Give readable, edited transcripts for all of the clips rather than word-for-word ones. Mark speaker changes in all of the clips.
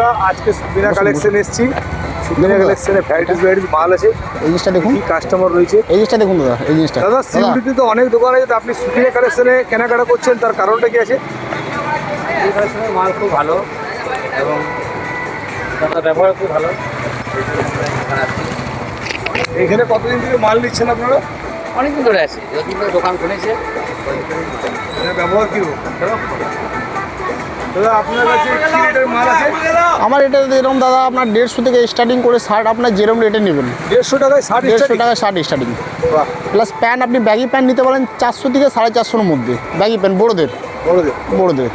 Speaker 1: বন্ধুরা, আজকে সুবিনা কালেকশন এসেছি। সুবিনা কালেকশনে ভ্যারাইটিস মাল আছে।
Speaker 2: এই জিনিসটা দেখুন,
Speaker 1: কি কাস্টমার রয়েছে,
Speaker 2: এই জিনিসটা দেখুন দাদা, এই জিনিসটা
Speaker 1: দাদা সিউড়িতে তো অনেক দোকান আছে, তো আপনি সুবিনা কালেকশনে কেনাকাটা করছেন, তার কারণটা কি আছে?
Speaker 3: এই কালেকশনের মাল খুব ভালো এবং তার ব্যবহার খুব ভালো।
Speaker 1: এখানে কতদিন থেকে মাল নিচ্ছেন আপনারা?
Speaker 3: অনেকদিন ধরে আছে, যতদিন ধরে দোকান খুলেছে।
Speaker 1: এটার ব্যবহার কি দাদা? আপনার কাছে কি রেটের মাল আছে?
Speaker 2: আমার এটা এরকম দাদা আপনার 150 থেকে স্টার্টিং করে শার্ট আপনার যেরকম রেটে নেবেন,
Speaker 1: 150 টাকায়
Speaker 2: 150 টাকায় শার্ট স্টার্টিং।
Speaker 1: বাহ,
Speaker 2: প্লাস প্যান্ট, আপনি ব্যাগি প্যান্ট নিতে পারেন 400 থেকে 450-এর মধ্যে। ব্যাগি প্যান্ট বড়োদের
Speaker 1: বড়দের।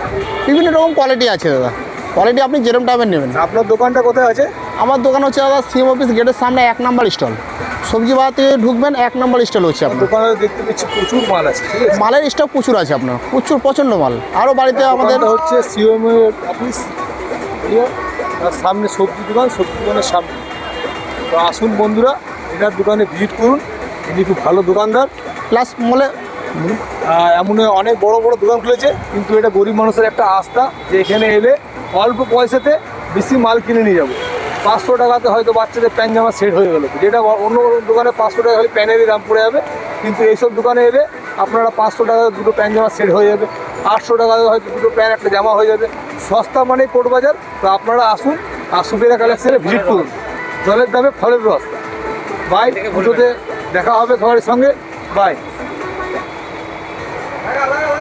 Speaker 2: বিভিন্ন রকম কোয়ালিটি আছে দাদা, কোয়ালিটি আপনি যেরকম টাইপের নেবেন।
Speaker 1: আপনার দোকানটা কোথায় আছে?
Speaker 2: আমার দোকান হচ্ছে দাদা সিএম অফিস গেটের সামনে 1 নম্বর স্টল। সবজি বাজার থেকে ঢুকবেন, 1 নম্বর স্টল হচ্ছে আপনার।
Speaker 1: দোকানে দেখতে পাচ্ছি প্রচুর মাল আছে, ঠিক আছে?
Speaker 2: মালের স্টক প্রচুর আছে আপনার, প্রচুর প্রচণ্ড মাল। আরও বাড়িতে আমাদের
Speaker 1: দোকানটা হচ্ছে সিএম অফিস, তার সামনে সবজি দোকানের সামনে। তো আসুন বন্ধুরা, এনার দোকানে ভিজিট করুন। ইনি খুব ভালো দোকানদার।
Speaker 2: প্লাস মলে
Speaker 1: এমন অনেক বড় বড় দোকান খুলেছে, কিন্তু এটা গরিব মানুষের একটা আস্থা যে এখানে এলে অল্প পয়সাতে বেশি মাল কিনে নিয়ে যাবো। 500 টাকাতে হয়তো বাচ্চাদের প্যান্ট জামা সেট হয়ে গেলো, যেটা অন্য দোকানে 500 টাকা হলে প্যানেরই দাম পড়ে যাবে। কিন্তু এইসব দোকানে এলে আপনারা 500 টাকায় দুটো প্যান্ট জামা সেট হয়ে যাবে, 800 টাকায় হয়তো দুটো প্যান্ট একটা জামা হয়ে যাবে। সস্তা মানে কোট বাজার। তো আপনারা আসুন আর সুবিনা কালেকশনে ভিজিট করুন। জলের দামে ফলের রস। বাই, পুজোতে দেখা হবে সবার সঙ্গে। বাই।